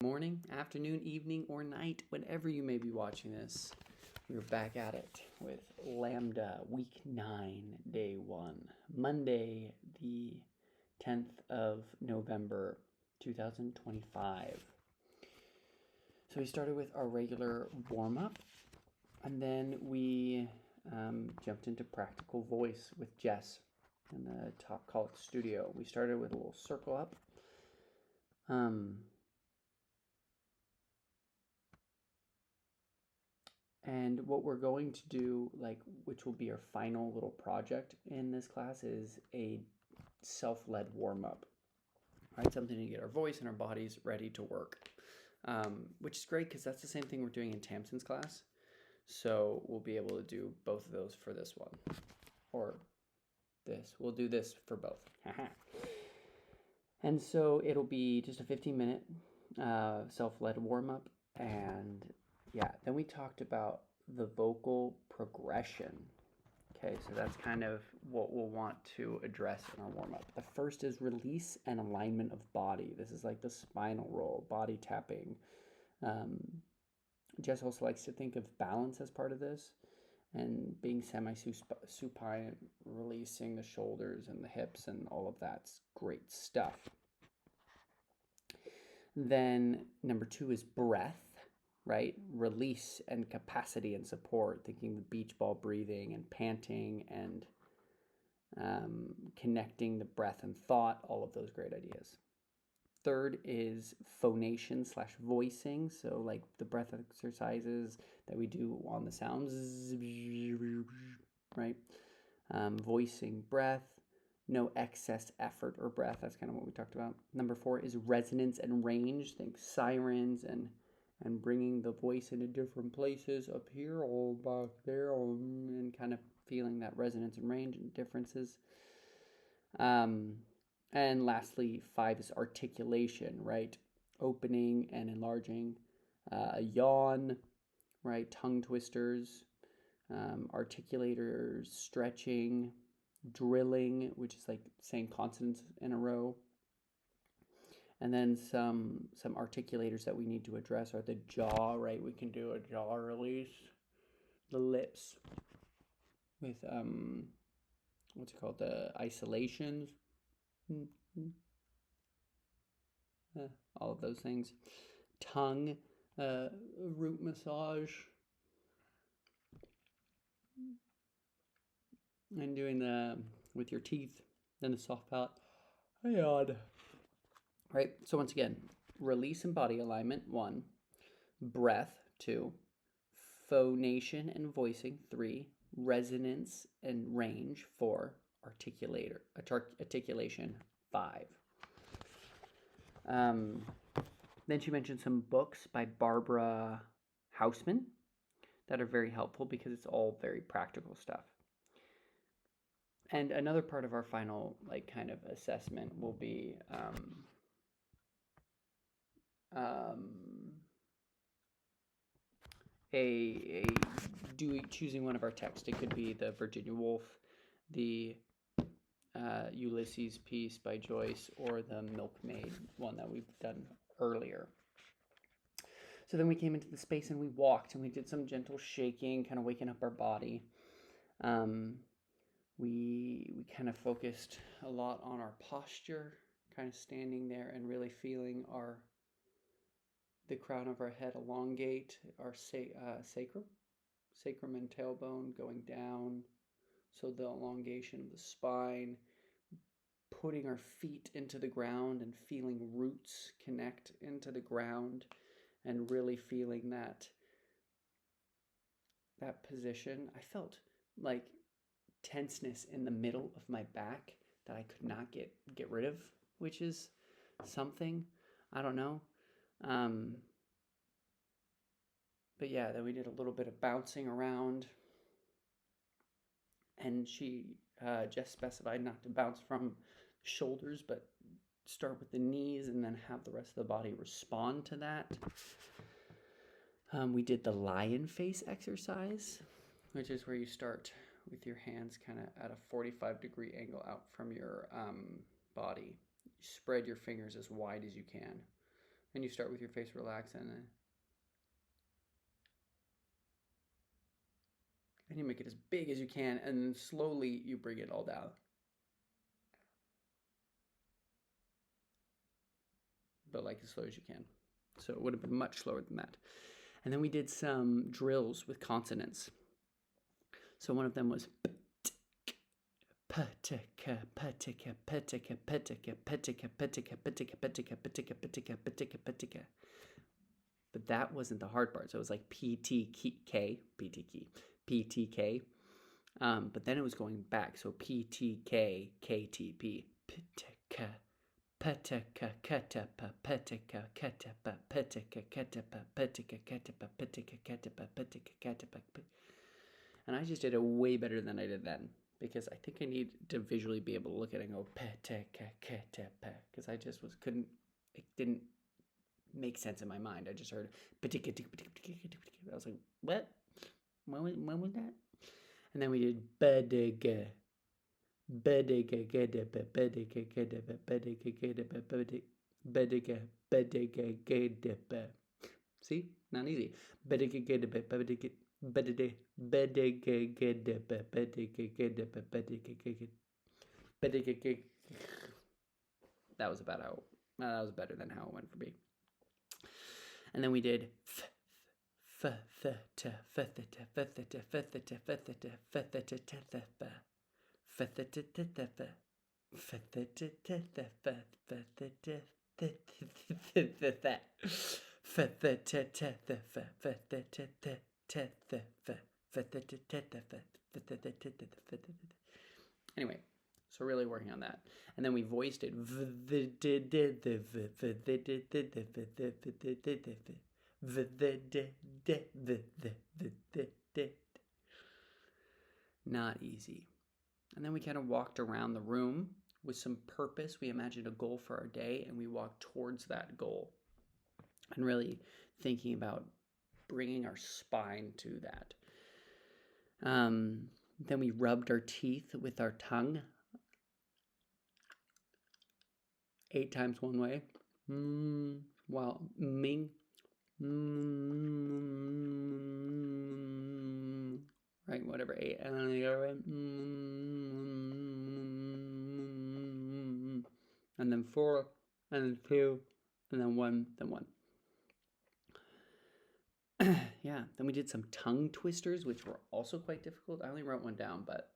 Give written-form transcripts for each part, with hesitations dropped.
Morning, afternoon, evening, or night, whenever you may be watching this. We're back at it with LAMDA Week 9, Day 1, Monday, the 10th of November, 2025. So we started with our regular warm-up, and then we jumped into practical voice with Jess in the Top College studio. We started with a little circle up. And what we're going to do, which will be our final little project in this class, is a self-led warm-up, right? Something to get our voice and our bodies ready to work, which is great because that's the same thing we're doing in Tamsin's class. So we'll be able to do both of those for this one, or this. We'll do this for both. And so it'll be just a 15-minute self-led warm-up, and yeah, then we talked about the vocal progression. Okay, so that's kind of what we'll want to address in our warm-up. The first is release and alignment of body. This is like the spinal roll, body tapping. Jess also likes to think of balance as part of this, and being semi-supine, releasing the shoulders and the hips and all of that's great stuff. Then number 2 is breath. Right? Release and capacity and support, thinking the beach ball breathing and panting and connecting the breath and thought, all of those great ideas. Third is phonation / voicing. So like the breath exercises that we do on the sounds, right? Voicing breath, no excess effort or breath. That's kind of what we talked about. Number 4 is resonance and range. Think sirens and bringing the voice into different places, up here or back there, and kind of feeling that resonance and range and differences. And lastly, 5 is articulation, right? Opening and enlarging, a yawn, right? Tongue twisters, articulators, stretching, drilling, which is like saying consonants in a row. And then some articulators that we need to address are the jaw, right? We can do a jaw release, the lips with what's it called? The isolations. All of those things. Tongue, root massage. And doing the with your teeth, then the soft palate. Yawn. Right, so once again, release and body alignment, 1. Breath, 2. Phonation and voicing, 3. Resonance and range, 4. Articulation, 5. Then she mentioned some books by Barbara Hausman that are very helpful because it's all very practical stuff. And another part of our final kind of assessment will be choosing one of our texts. It could be the Virginia Woolf, the Ulysses piece by Joyce, or the Milkmaid one that we've done earlier. So then we came into the space and we walked and we did some gentle shaking, kind of waking up our body. We kind of focused a lot on our posture, kind of standing there and really feeling the crown of our head elongate, our sacrum and tailbone going down. So the elongation of the spine, putting our feet into the ground and feeling roots connect into the ground and really feeling that position. I felt like tenseness in the middle of my back that I could not get rid of, which is something. I don't know. But yeah, then we did a little bit of bouncing around, and she just specified not to bounce from shoulders, but start with the knees and then have the rest of the body respond to that. We did the lion face exercise, which is where you start with your hands kind of at a 45-degree angle out from your body. You spread your fingers as wide as you can. And you start with your face relaxed, and you make it as big as you can, and then slowly you bring it all down. But like as slow as you can. So it would have been much slower than that. And then we did some drills with consonants. So one of them was patika, patika, patika, patika, patika, patika, patika, patika, patika, patika, patika, patika. But that wasn't the hard part. So it was like PTK, PTK, PTK. But then it was going back. So PTK, KTP, patika, patika, katapa, patika, katapa, patika, katapa, patika, katapa, patika, katapa, patika, katapa. And I just did it way better than I did then, because I think I need to visually be able to look at it and go because I just couldn't, it didn't make sense in my mind. I just heard I was like, what? When was that? And then we did badiga. See? Not easy. That was about how, that was better than how it went for me. And then we did anyway, so really working on that. And then we voiced it. Not easy. And then we kind of walked around the room with some purpose. We imagined a goal for our day, and we walked towards that goal. And really thinking about bringing our spine to that. Then we rubbed our teeth with our tongue 8 times one way. While ming. Right, whatever. 8. And then the other way. And then 4. And then 2. And then 1. Then 1. Yeah, then we did some tongue twisters, which were also quite difficult. I only wrote one down, but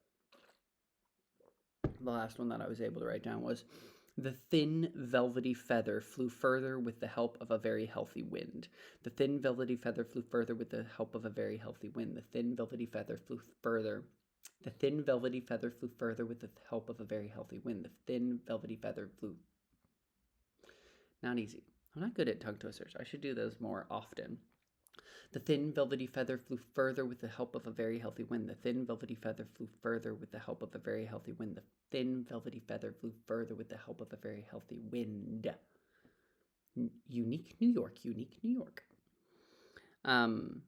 the last one that I was able to write down was: the thin, velvety feather flew further with the help of a very healthy wind. The thin, velvety feather flew further with the help of a very healthy wind. The thin, velvety feather flew further. The thin, velvety feather flew further with the help of a very healthy wind. The thin, velvety feather flew. Not easy. I'm not good at tongue twisters. I should do those more often. The thin, velvety feather flew further with the help of a very healthy wind. The thin, velvety feather flew further with the help of a very healthy wind. The thin, velvety feather flew further with the help of a very healthy wind. Unique New York, unique New York. And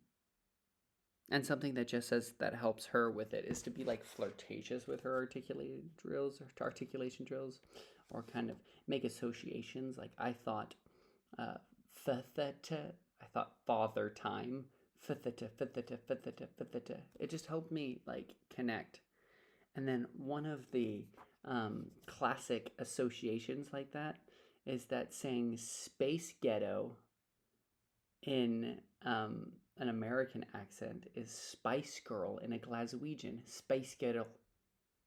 something that just says that helps her with it is to be like flirtatious with her articulation drills, or kind of make associations. Like I thought, I thought father time. It just helped me like connect. And then one of the classic associations like that is that saying space ghetto in an American accent is Spice Girl in a Glaswegian. Space ghetto.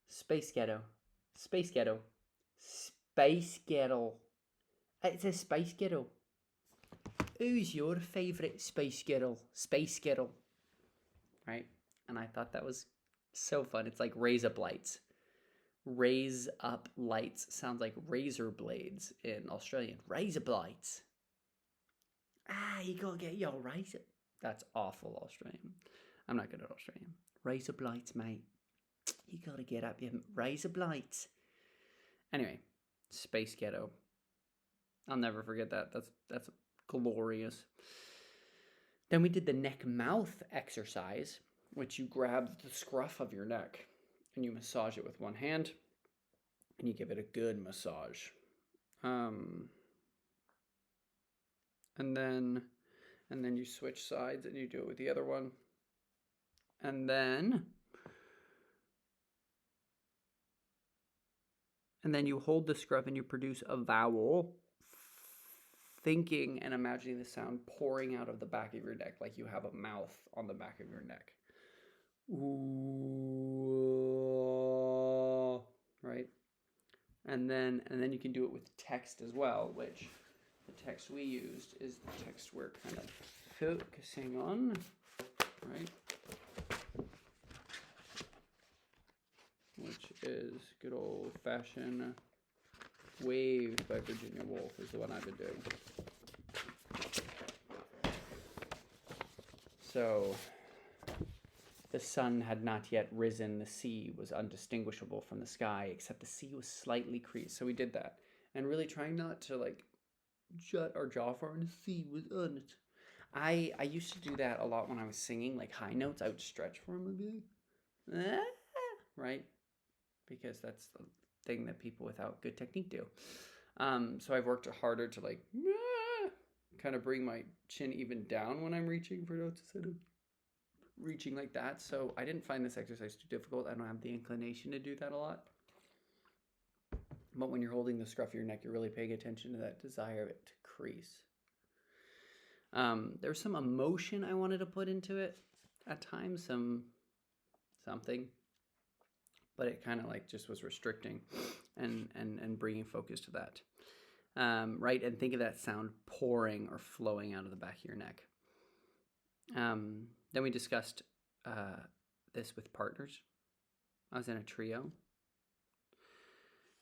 Space ghetto. Space ghetto. Space ghetto. It's a Spice Ghetto. Who's your favourite Spice Girl? Space Girl. Right? And I thought that was so fun. It's like raise up lights. Raise up lights sounds like razor blades in Australian. Razor blades. You gotta get your razor. That's awful Australian. I'm not good at Australian. Razor blades, mate. You gotta get up your razor blades. Anyway, Space Ghetto. I'll never forget that. That's glorious. Then we did the neck mouth exercise, which you grab the scruff of your neck and you massage it with one hand and you give it a good massage. and then you switch sides and you do it with the other one. And then you hold the scruff and you produce a vowel, thinking and imagining the sound pouring out of the back of your neck, like you have a mouth on the back of your neck. Ooh, right? And then you can do it with text as well, which the text we used is the text we're kind of focusing on, right? Which is good old-fashioned Wave by Virginia Woolf is the one I've been doing. So, the sun had not yet risen, the sea was undistinguishable from the sky, except the sea was slightly creased. So we did that. And really trying not to like shut our jaw forward, the sea was on it. I used to do that a lot when I was singing, like high notes. I would stretch for them and be like, ah, right? Because that's the thing that people without good technique do. So I've worked harder to like kind of bring my chin even down when I'm reaching for notes instead of reaching like that. So I didn't find this exercise too difficult. I don't have the inclination to do that a lot. But when you're holding the scruff of your neck, you're really paying attention to that desire of it to crease. There's some emotion I wanted to put into it at times, something, but it kind of like just was restricting and bringing focus to that. Right, and think of that sound pouring or flowing out of the back of your neck. Then we discussed this with partners. I was in a trio.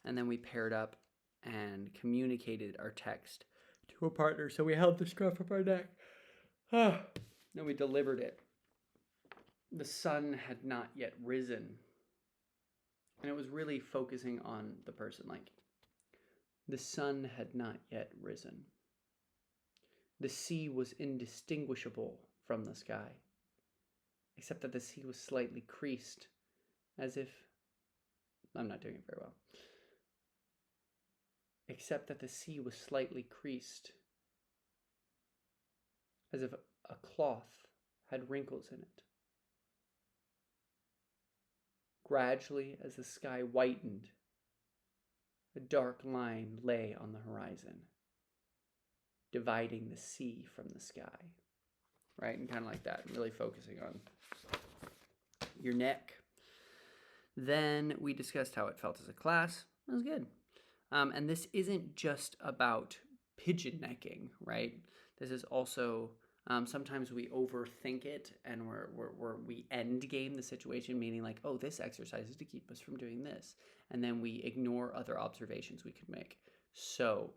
And then we paired up and communicated our text to a partner. So we held the scruff of our neck. Then we delivered it. The sun had not yet risen. And it was really focusing on the person, like, the sun had not yet risen. The sea was indistinguishable from the sky, except that the sea was slightly creased, as if, I'm not doing it very well, except that the sea was slightly creased, as if a cloth had wrinkles in it. Gradually, as the sky whitened, a dark line lay on the horizon, dividing the sea from the sky, right? And kind of like that, really focusing on your neck. Then we discussed how it felt as a class. It was good. And this isn't just about pigeon necking, right? This is also, sometimes we overthink it and we end game the situation, meaning like, oh, this exercise is to keep us from doing this. And then we ignore other observations we could make. So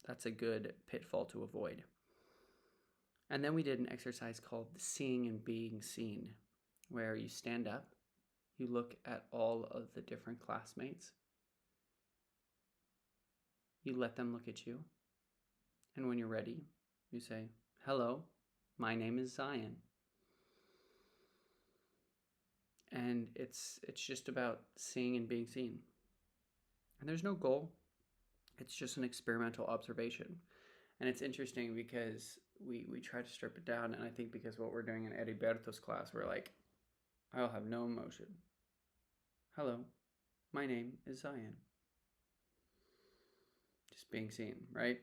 that's a good pitfall to avoid. And then we did an exercise called seeing and being seen, where you stand up, you look at all of the different classmates, you let them look at you, and when you're ready, you say, hello, my name is Zion. And it's just about seeing and being seen. And there's no goal. It's just an experimental observation. And it's interesting because we try to strip it down, and I think because what we're doing in Heriberto's class, we're like, I'll have no emotion. Hello, my name is Zion. Just being seen, right?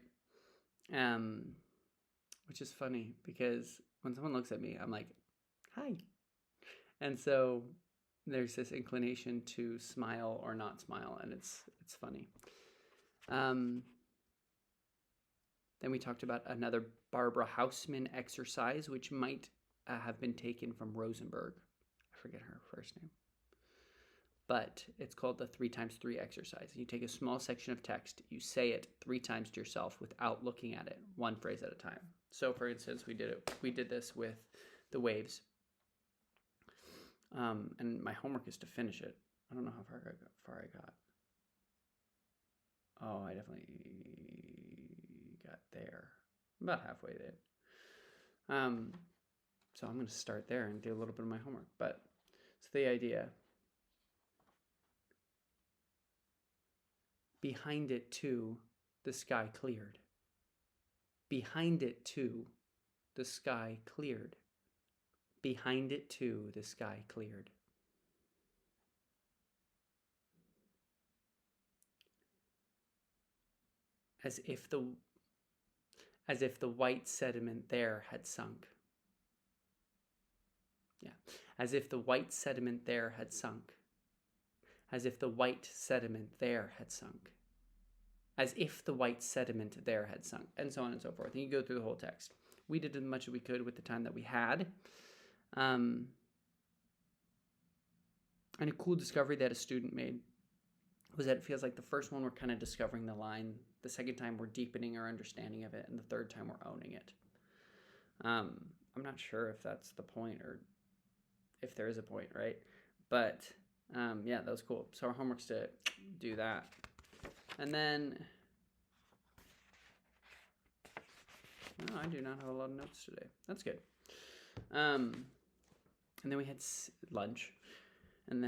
Which is funny because when someone looks at me, I'm like, hi. And so there's this inclination to smile or not smile, and it's funny. Then we talked about another Barbara Hausman exercise, which might have been taken from Rosenberg. I forget her first name. But it's called the 3x3 exercise. You take a small section of text, you say it 3 times to yourself without looking at it, one phrase at a time. So for instance, we did this with the waves. And my homework is to finish it. I don't know how far I got. Oh, I definitely got there. About halfway there. So I'm going to start there and do a little bit of my homework. But it's the idea. Behind it, too, the sky cleared. Behind it, too, the sky cleared. Behind it, too, the sky cleared. As if the white sediment there had sunk. Yeah, as if the white sediment there had sunk. As if the white sediment there had sunk. As if the white sediment there had sunk, and so on and so forth. And you go through the whole text. We did as much as we could with the time that we had. And a cool discovery that a student made was that it feels like the first one we're kind of discovering the line, the second time we're deepening our understanding of it, and the third time we're owning it. I'm not sure if that's the point or if there is a point, right? But yeah, that was cool. So our homework's to do that. And then, no, I do not have a lot of notes today. That's good. And then we had lunch. And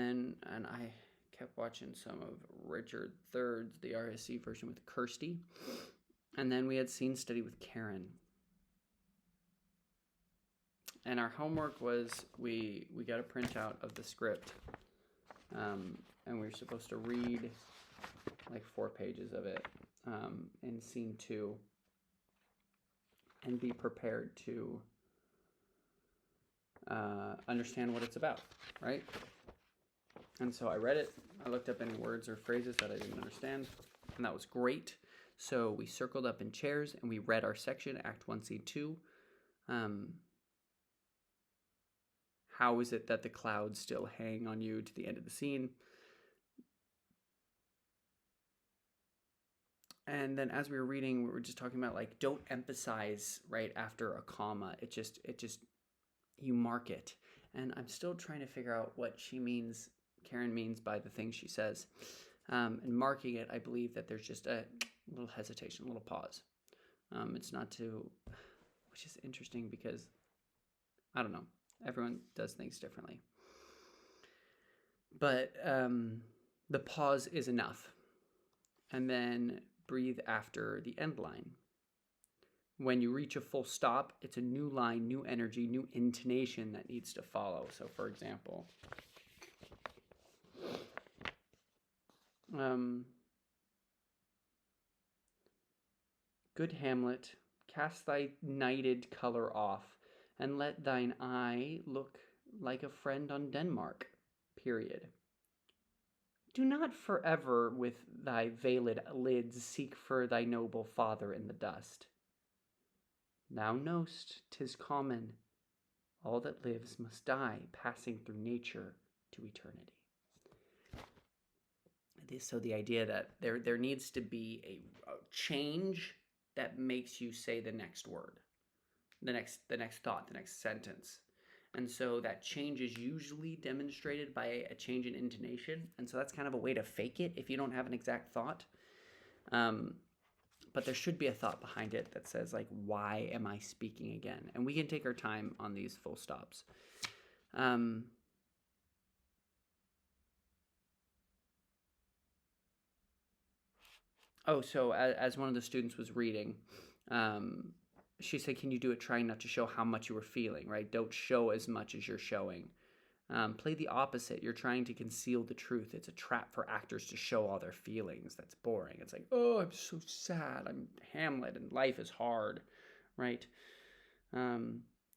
I kept watching some of Richard III's, the RSC version with Kirsty. And then we had scene study with Karen. And our homework was we got a printout of the script. And we were supposed to read like 4 pages of it in scene 2 and be prepared to understand what it's about, right? And so I read it. I looked up any words or phrases that I didn't understand, and that was great. So we circled up in chairs and we read our section, Act 1, Scene 2. How is it that the clouds still hang on you to the end of the scene? And then as we were reading, we were just talking about like, don't emphasize right after a comma. It just, you mark it. And I'm still trying to figure out what Karen means by the things she says. And marking it, I believe that there's just a little hesitation, a little pause. It's not to, which is interesting because, I don't know, everyone does things differently. But the pause is enough. And then breathe after the end line. When you reach a full stop, it's a new line, new energy, new intonation that needs to follow. So, for example, good Hamlet, cast thy nighted colour off, and let thine eye look like a friend on Denmark, period. Do not forever with thy veiled lids seek for thy noble father in the dust. Thou know'st 'tis common, all that lives must die, passing through nature to eternity. So the idea that there needs to be a change that makes you say the next word, the next thought, the next sentence. And so that change is usually demonstrated by a change in intonation. And so that's kind of a way to fake it if you don't have an exact thought. But there should be a thought behind it that says, like, why am I speaking again? And we can take our time on these full stops. So as one of the students was reading, she said, can you do it trying not to show how much you were feeling, right? Don't show as much as you're showing. Play the opposite. You're trying to conceal the truth. It's a trap for actors to show all their feelings. That's boring. It's like, oh, I'm so sad. I'm Hamlet and life is hard, right?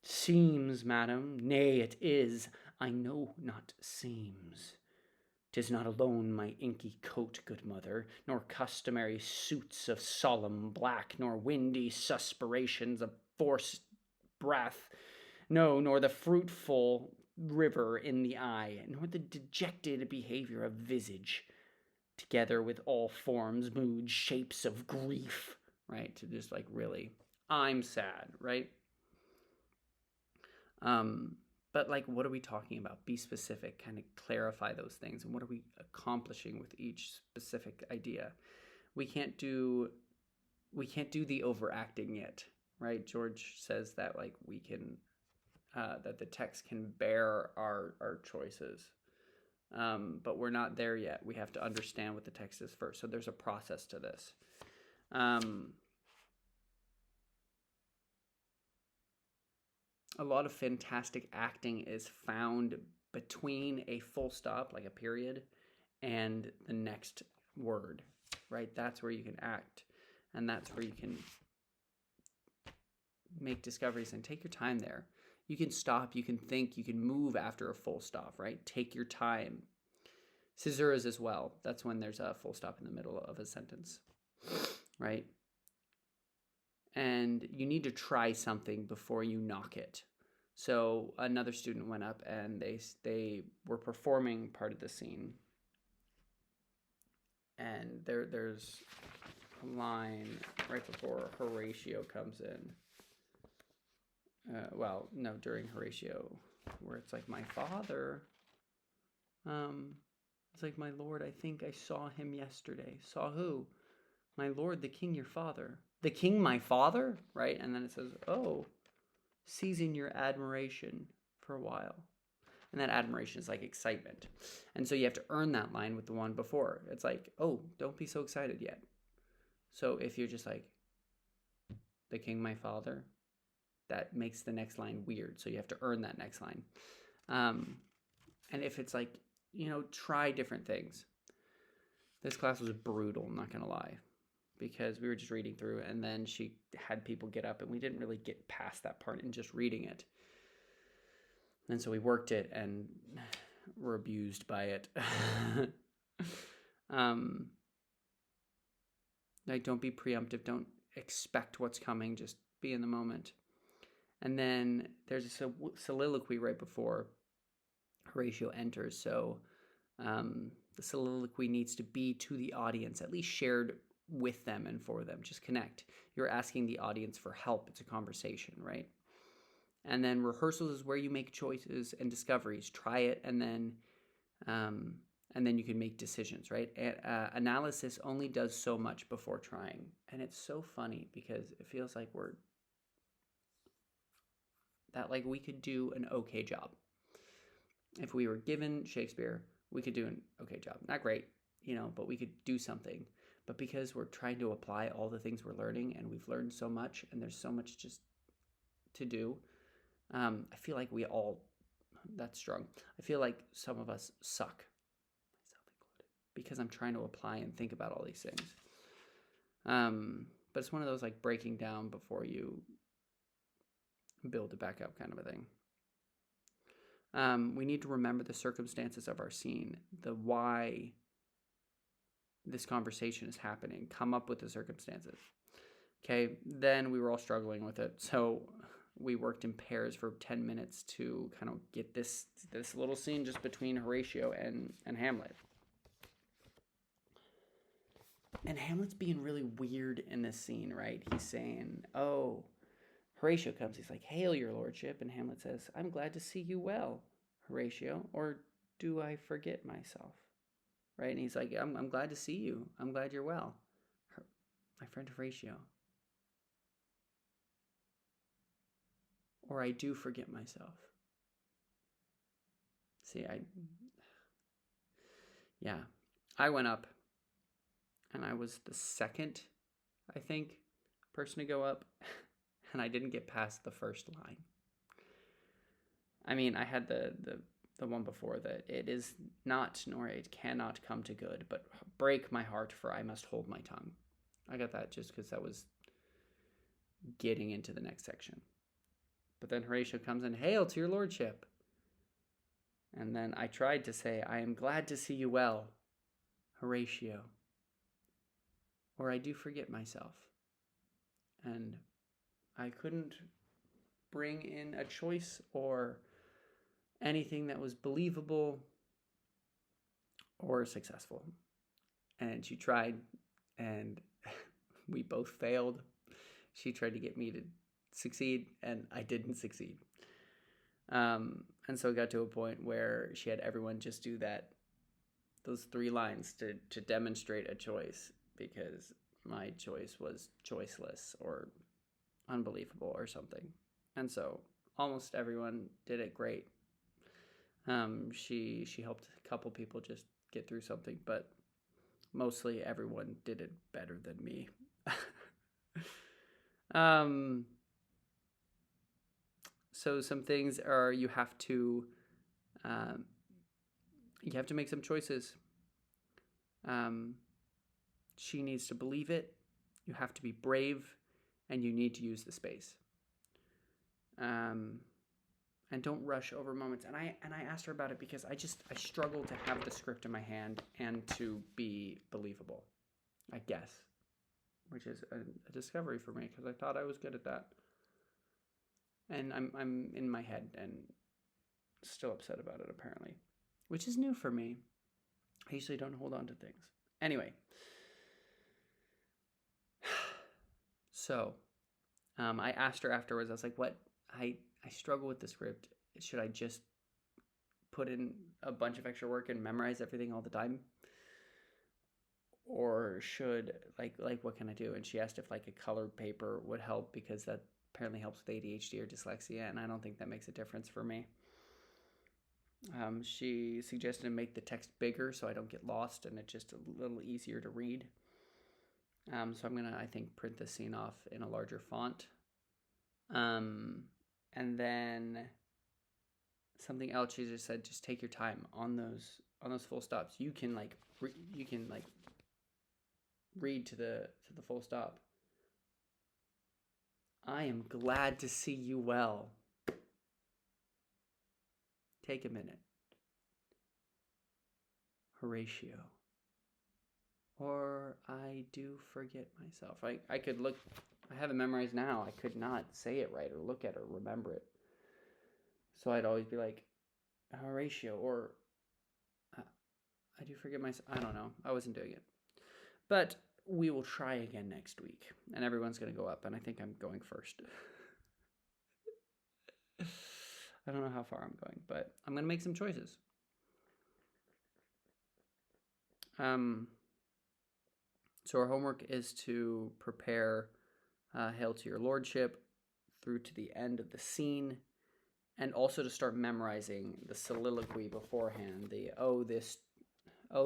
Seems, madam, nay, it is. I know not seems. 'Tis not alone my inky coat, good mother, nor customary suits of solemn black, nor windy suspirations of forced breath, no, nor the fruitful river in the eye, nor the dejected behavior of visage, together with all forms, moods, shapes of grief, right? To just like really, I'm sad, right? But like, what are we talking about? Be specific, kind of clarify those things. And what are we accomplishing with each specific idea? We can't do the overacting yet, right? George says that like we can, that the text can bear our choices. But we're not there yet. We have to understand what the text is first. So there's a process to this. a lot of fantastic acting is found between a full stop, like a period, and the next word, right? That's where you can act, and that's where you can make discoveries and take your time there. You can stop, you can think, you can move after a full stop, right? Take your time. Caesuras as well. That's when there's a full stop in the middle of a sentence, right? And you need to try something before you knock it. So another student went up and they were performing part of the scene, and there's a line right before Horatio comes in. Well, no, during Horatio, where it's like, my father, it's like, my lord, I think I saw him yesterday. Saw who? My lord, the king, your father. The king, my father? Right? And then it says, oh, seizing your admiration for a while. And that admiration is like excitement. And so you have to earn that line with the one before. It's like, oh, don't be so excited yet. So if you're just like, the king, my father, that makes the next line weird. So you have to earn that next line. And if it's like, try different things. This class was brutal, I'm not going to lie, because we were just reading through, and then she had people get up, and we didn't really get past that part in just reading it. And so we worked it and were abused by it. Like, don't be preemptive. Don't expect what's coming. Just be in the moment. And then there's a soliloquy right before Horatio enters. So the soliloquy needs to be to the audience, at least shared with them and for them. Just connect. You're asking the audience for help. It's a conversation, right? And then rehearsals is where you make choices and discoveries. Try it, and then you can make decisions, right? Analysis only does so much before trying. And it's so funny because it feels like we could do an okay job. If we were given Shakespeare, we could do an okay job. Not great, but we could do something. But because we're trying to apply all the things we're learning, and we've learned so much, and there's so much just to do, I feel like we all, that's strong. I feel like some of us suck, myself included, because I'm trying to apply and think about all these things. But it's one of those like breaking down before you build it back up kind of a thing. We need to remember the circumstances of our scene, the why this conversation is happening. Come up with the circumstances. Okay, then we were all struggling with it. So we worked in pairs for 10 minutes to kind of get this little scene just between Horatio and Hamlet. And Hamlet's being really weird in this scene, right? He's saying, oh, Horatio comes. He's like, hail, your lordship. And Hamlet says, I'm glad to see you well, Horatio. Or do I forget myself? Right? And he's like, I'm glad to see you. I'm glad you're well. My friend Horatio. Or I do forget myself. See, I went up, and I was the second, I think, person to go up, and I didn't get past the first line. I mean, I had the one before that, it is not, nor it cannot come to good, but break my heart, for I must hold my tongue. I got that just because that was getting into the next section. But then Horatio comes in, hail to your lordship. And then I tried to say, I am glad to see you well, Horatio. Or I do forget myself. And I couldn't bring in a choice or anything that was believable or successful. And she tried, and we both failed. She tried to get me to succeed, and I didn't succeed. And so it got to a point where she had everyone just do those 3 lines to demonstrate a choice, because my choice was choiceless or unbelievable or something. And so almost everyone did it great. She helped a couple people just get through something, but mostly everyone did it better than me. So some things are um, you have to make some choices. Um, she needs to believe it. You have to be brave, and you need to use the space. And don't rush over moments. And I asked her about it because I struggle to have the script in my hand and to be believable, I guess, which is a discovery for me because I thought I was good at that, and I'm in my head and still upset about it apparently, which is new for me. I usually don't hold on to things. Anyway, so I asked her afterwards. I was like, "What? I struggle with the script. Should I just put in a bunch of extra work and memorize everything all the time, or should like what can I do?" And she asked if like a colored paper would help because that apparently helps with ADHD or dyslexia, and I don't think that makes a difference for me. She suggested to make the text bigger so I don't get lost and it's just a little easier to read. So I'm gonna, I think, print the scene off in a larger font. And then something else she just said, just take your time on those full stops. You can read to the full stop. I am glad to see you well. Take a minute. Horatio. Or I do forget myself. I could look, I have it memorized now. I could not say it right or look at it or remember it. So I'd always be like, Horatio, or I do forget myself. I don't know. I wasn't doing it. But we will try again next week. And everyone's going to go up. And I think I'm going first. I don't know how far I'm going, but I'm going to make some choices. So our homework is to prepare Hail to Your Lordship through to the end of the scene, and also to start memorizing the soliloquy beforehand. The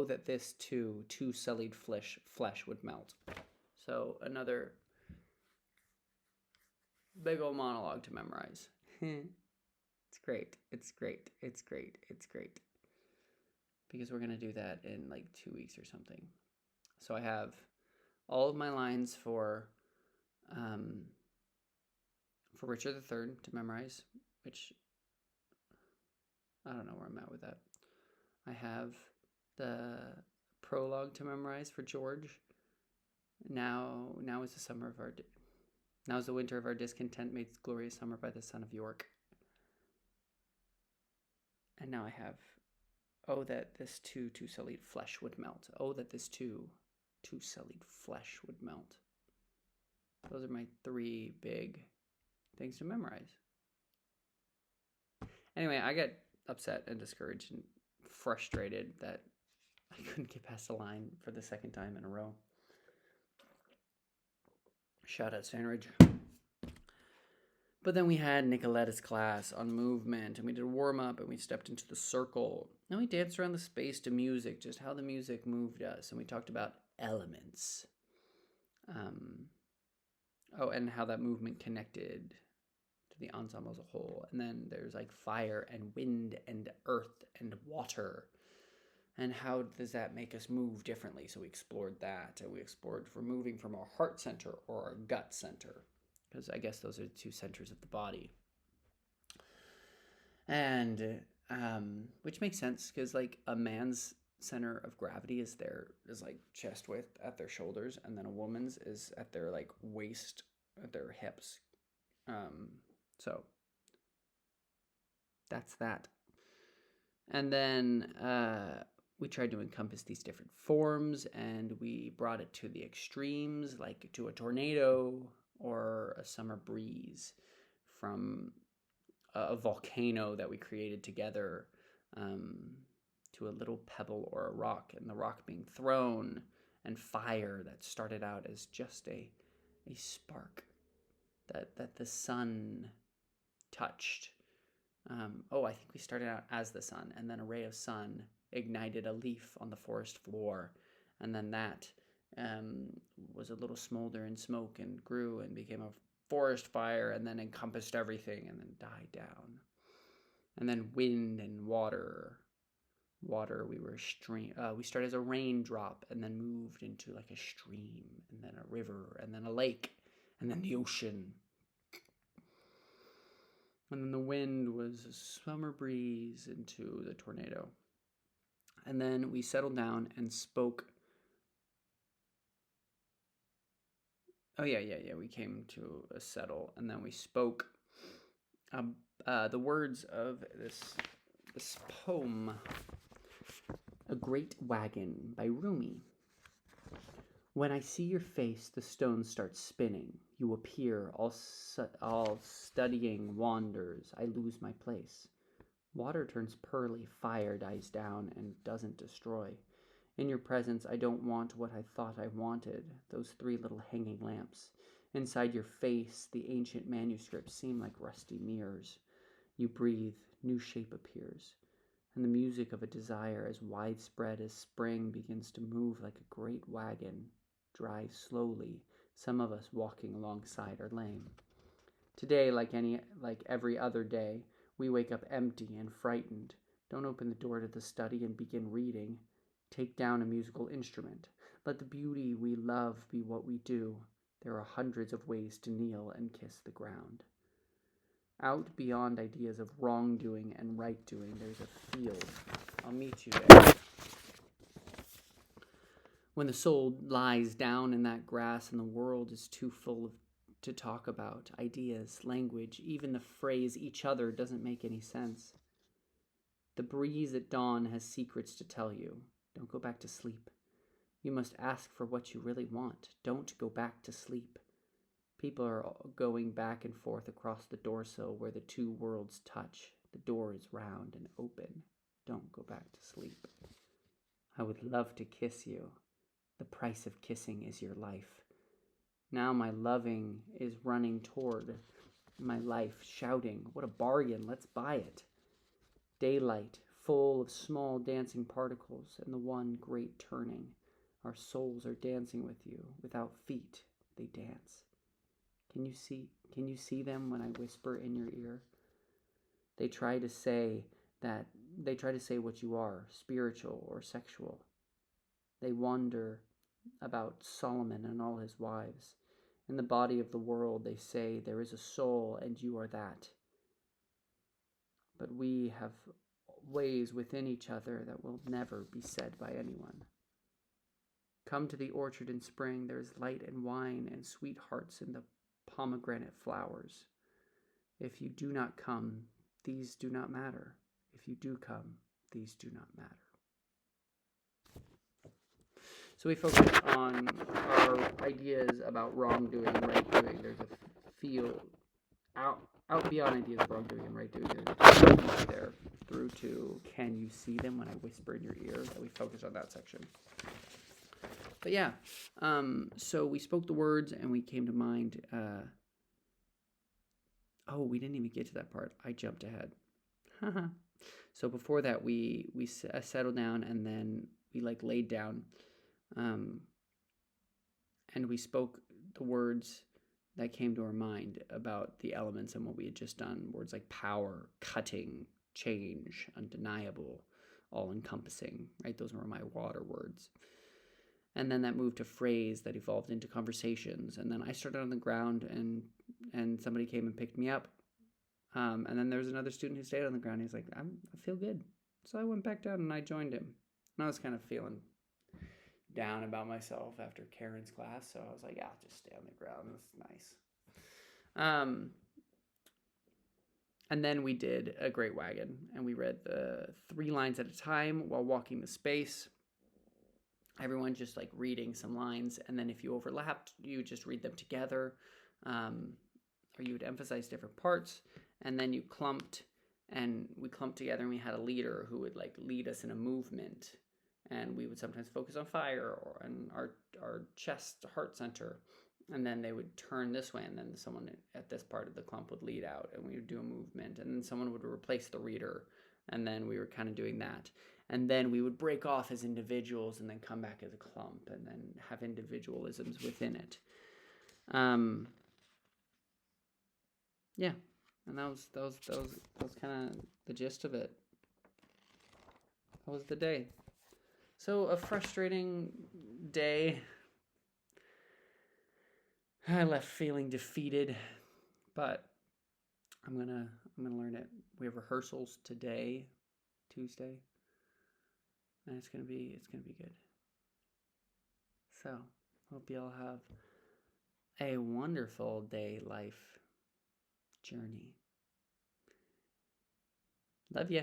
that this too sullied flesh would melt. So another big old monologue to memorize. It's great. It's great. It's great. It's great. Because we're gonna do that in like 2 weeks or something. So I have all of my lines for Richard III to memorize, which I don't know where I'm at with that. I have the prologue to memorize for George. Now is the summer of our now is the winter of our discontent made glorious summer by the son of York. And now I have, oh, that this too sullied flesh would melt. Oh, that this too sullied flesh would melt. Those are my 3 big things to memorize. Anyway, I got upset and discouraged and frustrated that I couldn't get past a line for the 2nd time in a row. Shout out Sandridge. But then we had Nicoletta's class on movement, and we did a warm-up, and we stepped into the circle. And we danced around the space to music, just how the music moved us. And we talked about elements. And how that movement connected to the ensemble as a whole. And then there's like fire and wind and earth and water. And how does that make us move differently? So we explored that. And we explored for moving from our heart center or our gut center. Because I guess those are the 2 centers of the body. And which makes sense because like a man's center of gravity is like chest width at their shoulders, and then a woman's is at their like waist at their hips. So that's that. And then we tried to encompass these different forms, and we brought it to the extremes, like to a tornado or a summer breeze from a volcano that we created together, to a little pebble or a rock, and the rock being thrown, and fire that started out as just a spark that the sun touched. I think we started out as the sun, and then a ray of sun ignited a leaf on the forest floor, and then that was a little smolder and smoke and grew and became forest fire and then encompassed everything and then died down. And then wind and water. Water, we were a stream. We started as a raindrop and then moved into like a stream and then a river and then a lake and then the ocean. And then the wind was a summer breeze into the tornado. And then we settled down and spoke. Oh, yeah. We came to a settle, and then we spoke the words of this poem, A Great Wagon by Rumi. When I see your face, the stones start spinning. You appear, all studying wanders. I lose my place. Water turns pearly, fire dies down and doesn't destroy. In your presence, I don't want what I thought I wanted, those 3 little hanging lamps. Inside your face, the ancient manuscripts seem like rusty mirrors. You breathe, new shape appears, and the music of a desire as widespread as spring begins to move like a great wagon, drive slowly, some of us walking alongside our lame. Today, like every other day, we wake up empty and frightened. Don't open the door to the study and begin reading. Take down a musical instrument. Let the beauty we love be what we do. There are hundreds of ways to kneel and kiss the ground. Out beyond ideas of wrongdoing and right-doing, there's a field. I'll meet you there. When the soul lies down in that grass and the world is too full to talk about, ideas, language, even the phrase each other doesn't make any sense. The breeze at dawn has secrets to tell you. Don't go back to sleep. You must ask for what you really want. Don't go back to sleep. People are going back and forth across the doorsill where the 2 worlds touch. The door is round and open. Don't go back to sleep. I would love to kiss you. The price of kissing is your life. Now my loving is running toward my life, shouting, what a bargain, let's buy it. Daylight, full of small dancing particles, and the one great turning. Our souls are dancing with you. Without feet, they dance. Can you see them when I whisper in your ear? They try to say what you are, spiritual or sexual. They wonder about Solomon and all his wives. In the body of the world, they say, there is a soul and you are that. But we have ways within each other that will never be said by anyone. Come to the orchard in spring, there is light and wine and sweethearts in the pomegranate flowers. If you do not come, these do not matter. If you do come, these do not matter. So we focus on our ideas about wrongdoing and right doing. There's a field out beyond ideas of wrongdoing and right doing. There's a field there through to can you see them when I whisper in your ear? That we focus on that section. But yeah, so we spoke the words and we came to mind. We didn't even get to that part. I jumped ahead. So before that, we settled down and then we laid down. And we spoke the words that came to our mind about the elements and what we had just done. Words like power, cutting, change, undeniable, all-encompassing, right? Those were my water words. And then that moved to phrase that evolved into conversations. And then I started on the ground and somebody came and picked me up. And then there was another student who stayed on the ground. He's like, I feel good. So I went back down and I joined him. And I was kind of feeling down about myself after Karen's class, so I was like, yeah, I'll just stay on the ground. That's nice. And then we did A Great Wagon, and we read the 3 lines at a time while walking the space. Everyone just reading some lines, and then if you overlapped, you just read them together, or you would emphasize different parts, and then you clumped, and we clumped together, and we had a leader who would lead us in a movement. And we would sometimes focus on fire or on our chest, heart center. And then they would turn this way, and then someone at this part of the clump would lead out, and we would do a movement. And then someone would replace the reader, and then we were kind of doing that. And then we would break off as individuals and then come back as a clump and then have individualisms within it. yeah, and that was kind of the gist of it. That was the day. So a frustrating day. I left feeling defeated, but I'm gonna learn it. We have rehearsals today, Tuesday, and it's gonna be good. So hope you all have a wonderful day, life journey. Love ya.